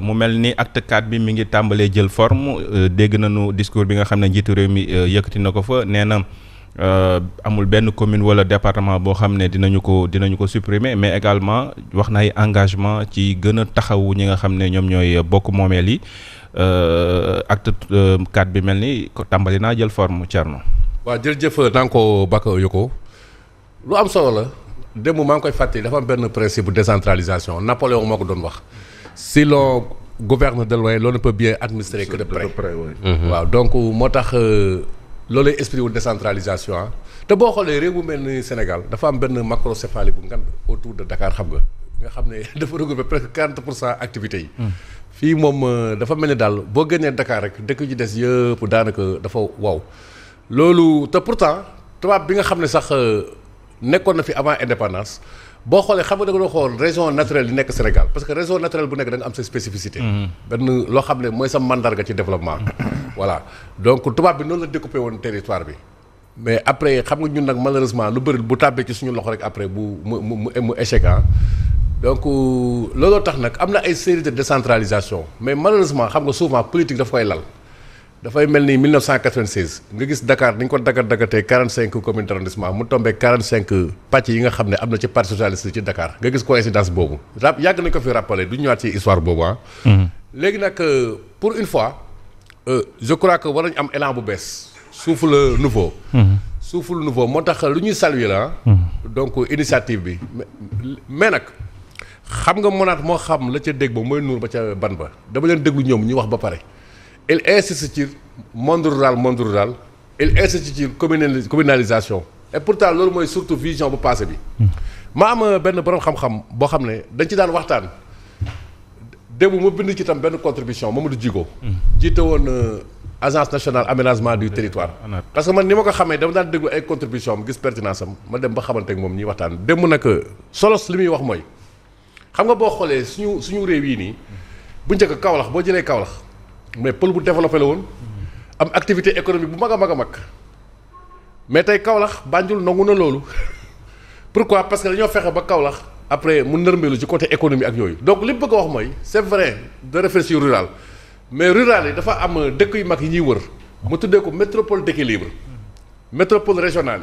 mu mel ni acte 4 bi mi ngi tàmbalee jël forme dégg nañu discours bi nga xam ne njiitu réew mi yëkkati na ko fa nee na amul benn commune wala département boo xam ne dinañu ko supprimer mais également wax na ay engagement ci gën a taxawu ñi nga xam ne ñoom ñooy bokk moomeel yi acte 4 bi mel ni tàmbali naa jël forme Thierno. waaw jërëjëf naa ko Baka Yoko lu am solo la démb maa ngi koy fàttali dafa am benn principe bu décentralisation Napoléon moo ko doon wax. Si l'on gouverne de loin l'on ne peut bien administrer que de près. waaw donc moo tax loolu esprit wu décentralisation ah. te boo xoolee réew mu mel ni Sénégal dafa am benn macrocéphalie bu ngand autour de Dakar xam nga xam ne dafa regrouper presque 40% activités yi. fii moom dafa mel ni daal boo génnee Dakar rek dëkk ji des yëpp daanaka dafa wow. loolu te pourtant tubaab bi nga xam ne sax nekkoon na fi avant indépendance. boo xoolee xam nga da nga doon xool région naturelle yi nekk Sénégal parce que région naturelle bu nekk da nga am sa spécificité. benn loo xam ne mooy sa mandarga ci développement. voilà donc tubaab bi noonu la découpé woon territoire bi mais après xam nga ñun nag malheureusement lu bëri bu tàbbee ci suñu loxo rek après mu échec ah. donc looloo tax nag am na ay série de décentralisation mais malheureusement xam nga souvent politique daf koy lal. dafay mel ni 1996 nga gis Dakar dañ ko dagatee 45 communes d'arrondissement mu tombé 45 pàcc yi nga xam ne am na ci parti socialiste ci Dakar nga gis coïncidence boobu yàgg nañ ko fi rappelé du ñëwaat ci histoire boobu ah. léegi nag pour une fois je crois que war nañu am élan bu bees souffle nouveau. souffle nouveau moo tax lu ñuy saluer la donc initiative bi mais nag xam nga monaat moo xam la ca dégg ba mooy nuur ba ca ban ba dama leen déglu ñoom ñu wax ba pare. il insiste ci monde rural il insiste ci communalisation et pourtant loolu mooy surtout vision bu passé bi ma am benn borom xam-xam boo xam ne dañ ci daan waxtaan démb ma bind ci tam benn contribution Mamadou Djigo jiite woon agence nationale aménagement du territoire parce que man ni ma ko xamee dama daan déglu ay contribution am gis pertinence am ma dem ba xamante ak moom ñuy waxtaan démb nag solos li muy wax mooy xam nga boo xoolee suñu réew yi nii bu njëkk Kaolack boo jëlee Kaolack mais pôle bu développé la woon am activité économique bu mag a mag mais tey Kaolack Banjul nangu na loolu pourquoi parce que dañoo fexe ba Kaolack après mu nërmeelu ci côté économie ak yooyu donc li mu bëgg a wax mooy c'est vrai de réflexion rurale mais rural yi dafa am dëkk yu mag yi ñuy wër mu tuddee ko métropole d'équilibre métropole régionale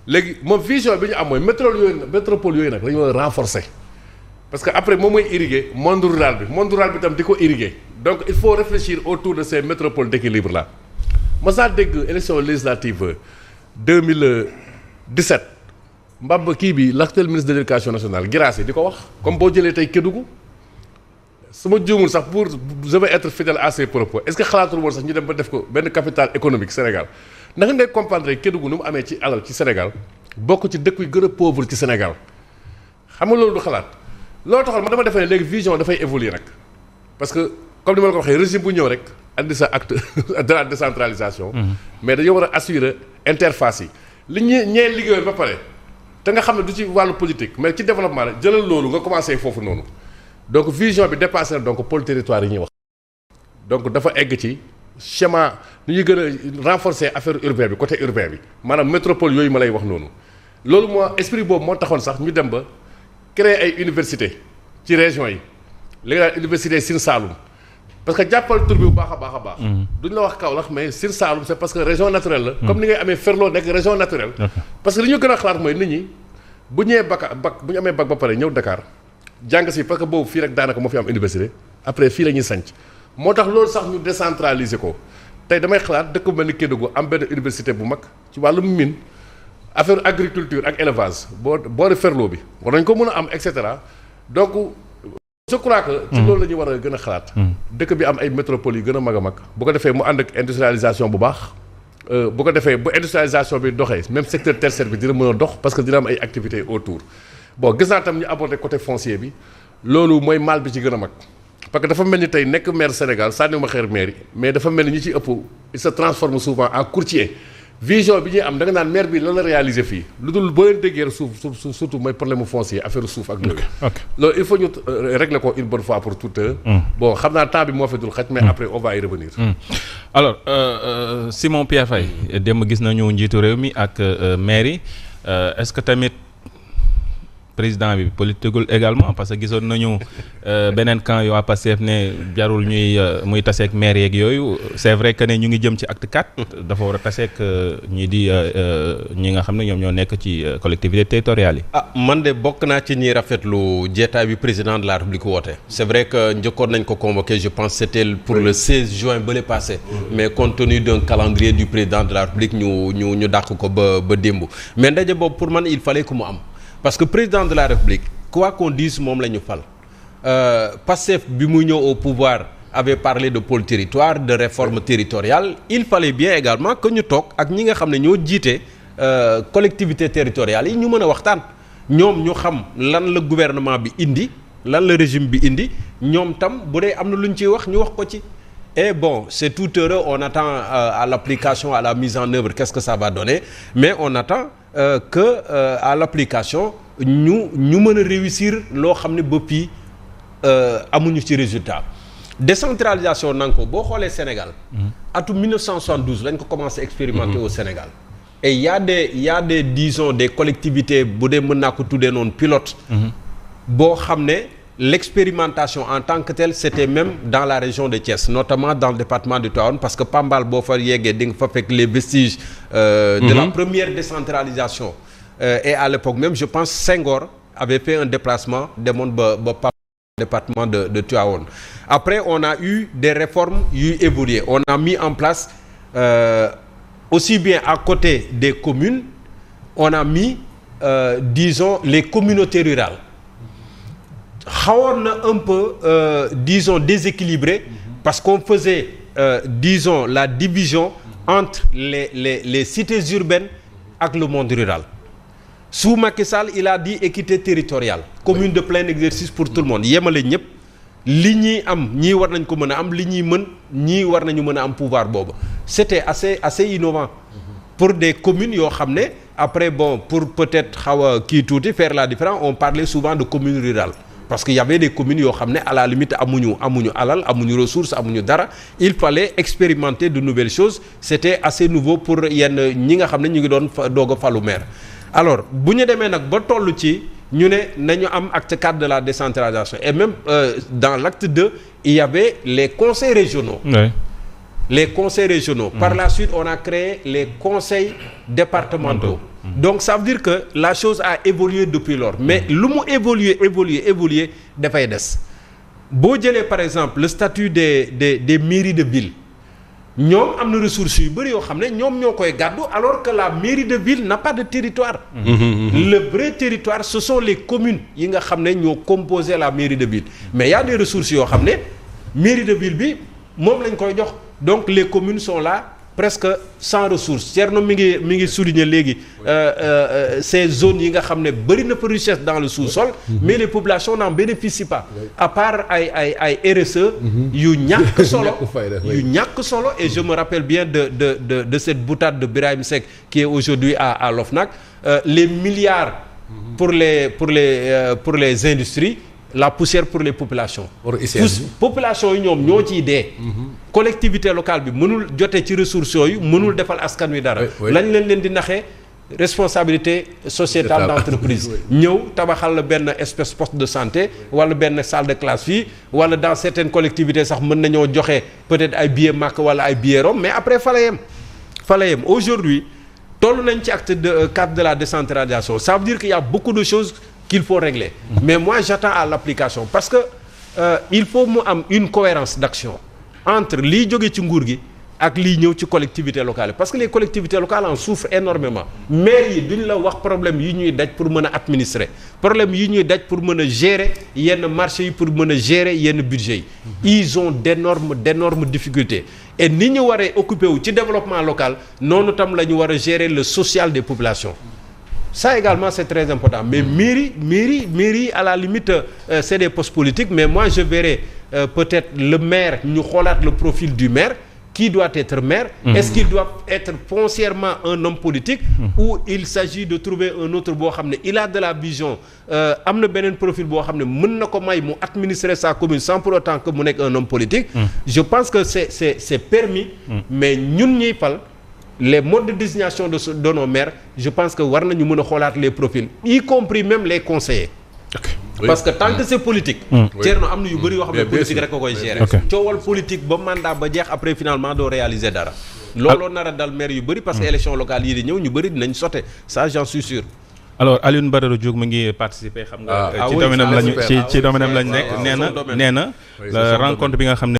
yi léegi moom vision bi ñu am mooy métropole yooyu nag la ñu war a renforcer parce que après moom mooy irriguer monde rural bi tam di ko irriguer donc il faut réfléchir autour de ces métropoles d'équilibre là ma saa dégg élection législative 2017 mbab kii bi l'actuel ministre de l'éducation nationale Guirassy di ko wax comme boo jëlee tey Kédougou su ma juumul sax pour je vais être fidèle à ses propos est-ce que xalaatul woon sax ñu dem ba def ko benn capitale économique Sénégal naka ngay comprendre Kédougou nu mu amee ci alal ci Sénégal bokk ci dëkk yu gën a pauvre ci Sénégal xam nga loolu du xalaat loolu taxal ma dama defee ne léegi vision dafay évoluer nag parce que comme ni ma la ko waxee régime bu ñëw rek andi sa acte de la décentralisation. mais dañoo war a assurer interface yi li ñee liggéeyal ba pare te nga xam ne du ci wàllu politique mais ci développement la jëlal loolu nga commencé foofu noonu donc vision bi dépassé na donc pôle territoire yi ñuy wax. donc dafa egg ci schéma ni ñuy gën a renforcer affaire urbain bi côté urbain bi maanaam métropole yooyu ma lay wax noonu loolu moo esprit boobu moo taxoon sax ñu dem ba créer ay université ci région yi léegi daal université Sine Saloum parce que jàppal tur bi bu baax a baax. duñ la wax Kaolack mais Sine Saloum c'est parce que région naturelle la. comme ni ngay amee Ferlo nekk région naturelle. parce que li ñu gën a xalaat mooy nit ñi bu ñëwee bac bu ñu amee bac ba pare ñëw Dakar jàng si parce que boobu fii rek daanaka moo fi am université après fii la ñuy sanc moo tax loolu sax ñu décentraliser ko tey damay xalaat dëkk bu mel ni Kédougou am benn université bu mag ci wàllum mine affaire agriculture ak élevage boori Ferlo bi war nañ ko mën a am et cetera donc. je crois que ci loolu la ñuy war a gën a xalaat dëkk bi am ay métropole yu gën a mag a mag bu ko defee mu ànd ak industrialisation bu baax bu ko defee bu industrialisation bi doxee même secteur tertiaire bi dina mën a dox parce que dina am ay activités autour bon gis naa tam ñu aborder côté foncier bi loolu mooy mal bi ci gën a mag parce que dafa mel ni tey nekk maire Sénégal sànniwuma xeer maire yi mais dafa mel ni ñi ci ëpp il se transforme souvent en courtier vision bi ñuy am da nga naan maire bi lan la réaliser fii lu dul boo leen déggee suuf surtout mooy problème mu foncier affaire suuf ak yooyu. loolu il faut ñu régler ko une bonne fois pour toutes. bon xam naa temps bi moo fi dul xaj mais après on va y revenir. alors Simon Pierre Faye démb gis nañu njiitu réew mi ak maire yi est-ce que tamit président bi politiqueul également parce que gisoon nañu beneen camp yoo waa Pastef ne jarul muy taseeg maire yeeg yooyu c'est vrai que ne ñu ngi jëm ci acte 4 dafa war a taseeg ñi nga xam ne ñoom ñoo nekk ci collectivités territoriales yi. Man de bokk naa ci ñiy rafetlu jeetaay bi président de la République woote. C'est vrai que njëkkoon nañ ko convoqué je pense c'était pour le 16 juin ba le passé. Mais compte tenu d'un calendrier du président de la République ñu dàq ko ba démb. Mais ndaje boobu pour man il fallait que mu am parce que président de la République quoi qu'on dise moom la ñu fal Pastef bi muy ñëw au pouvoir avait parlé de pôle territoire de réforme territoriale il fallait bien également que ñu toog ak ñi nga xam ne ñoo jiite collectivités territoriales yi ñu mën a waxtaan ñoom ñu xam lan la gouvernement bi indi lan la régime bi indi ñoom tam bu dee am na lu ñu ciy wax ñu wax ko ci. Et bon, c'est tout heureux, on attend à l'application, à la mise en œuvre, qu'est-ce que ça va donner. Mais on attend à l'application, ñu mën a réussir loo xam ne bopp yi amuñu ci résultat. Décentralisation nan ko boo xoolee Sénégal. atum 1972 lañ ko commencé expérimenter au Sénégal. Et il y a des disons des collectivités bu dee mën naa ko tuddee noonu pilote. boo xam ne. L'expérimentation en tant que telle c'était même dans la région de Thiès notamment dans le département de Tivaouane parce que Pambal boo fa yeggee di nga fa fekk les vestiges de la première décentralisation et à l'époque même je pense Senghor avait fait un déplacement demoon ba Pambal département de Tivaouane. Après on a eu des réformes yu évolué on a mis en place aussi bien à côté des communes on a mis disons les communautés rurales. xawoon na un peu disons déséquilibré parce qu'on faisait disons la division entre les cités urbaines ak le monde rural sous Macky Sall il a dit équité territoriale commune de plein exercice pour tout le monde yemale ñëpp li ñuy am ñii war nañ ko mën a am li ñuy mën ñii war nañu mën a am pouvoir boobu c'était assez innovant pour des communes yoo xam ne après bon pour peut-être xaw a kii tuuti faire la différence on parlait souvent de communes rurales parce que y avait des communes yoo xam ne à la limite amuñu alal amuñu ressources amuñu dara il fallait expérimenter de nouvelles choses c'était assez nouveau pour yenn ñi nga xam ne ñu ngi doon doog a falu maire alors bu ñu demee nag ba toll ci ñu ne nañu am acte 4 de la décentralisation et même dans l'acte 2 il y avait les conseils régionaux. Oui. Les conseils régionaux. Par la suite on a créé les conseils départementaux. Donc ça veut dire que la chose a évolué depuis lors mais lu mu évoluer dafay des boo jëlee par exemple le statut des mairies de ville ñoom am na ressources yu bëri yoo xam ne ñoom ñoo koy gàddu alors que la mairie de ville n'a pas de territoire. Le vrai territoire ce sont les communes yi nga xam ne ñoo composé la mairie de ville mais y a des ressources yoo xam ne mairie de ville bi moom lañ koy jox donc les communes sont là presque sans ressources Thierno mi ngi souligner léegi ces zones yi nga xam ne bëri na fa richesse dans le sous-sol mais les populations n'en bénéficient pas à part ay RSE yu ñàkk solo et je me rappelle bien de cette boutade de Birahim Seck qui est aujourd'hui à l'OFNAC les milliards pour les industries la poussière pour les populations. population yi ñoom ñoo ciy dee. collectivité locale bi mënul jote ci ressources yooyu mënul defal askan wi dara. lañ leen di naxee responsabilité sociétale d'entreprise. ñëw tabaxal la benn espèce poste de santé wala benn salle de classe fii wala dans certaines collectivités sax mën nañoo joxe peut-être ay billets Makka wala ay billets Rome mais après fa la yem aujourd'hui toll nañ ci acte 4 de la décentralisation ça veut dire qu'il y a beaucoup de choses qu'il faut régler. Mais moi j'attends à l'application parce que il faut mu am une cohérence d'action entre liy jóge ci nguur gi ak liy ñëw ci collectivités locales parce que les collectivités locales en souffrent énormément maires yi duñ la wax problème yi ñuy daj pour mën a administrer problème yi ñuy daj pour mën a gérer yenn marchés yi pour mën a gérer yenn budgets yi ils ont d'énormes difficultés et ni ñu waree occuper wu ci développement local noonu tam la ñu war a gérer le social des populations. Ça également c'est très important mais mairie à la limite c'est des postes politiques mais moi je verrais peut-être le maire ñu xoolaat le profil du maire qui doit être maire est-ce qu'il doit être foncièrement un homme politique ou il s'agit de trouver un autre boo xam ne il a de la vision am na beneen profil boo xam ne mën na ko may mu administrer sa commune sans pour autant que mu nekk un homme politique je pense que c'est permis mais ñun ñuy fal les modes de désignation de nos maires je pense que war nañu mën a xoolaat les profils y compris même les conseillers. Parce que tant que c'est politique. Thierno am na yu bëri yoo xam ne politique rek a koy gérer. coowal politique ba mandat ba jeex après finalement doo réaliser dara. looloo nar a dal maire yu bëri parce que élection locale yi di ñëw ñu bëri dinañ sauter ça j'en suis sûr. alors Alioune Badara Diouf mu ngi participer xam nga. ci domaine am lañu ci domaine am lañu nekk nee na rencontre bi nga xam ne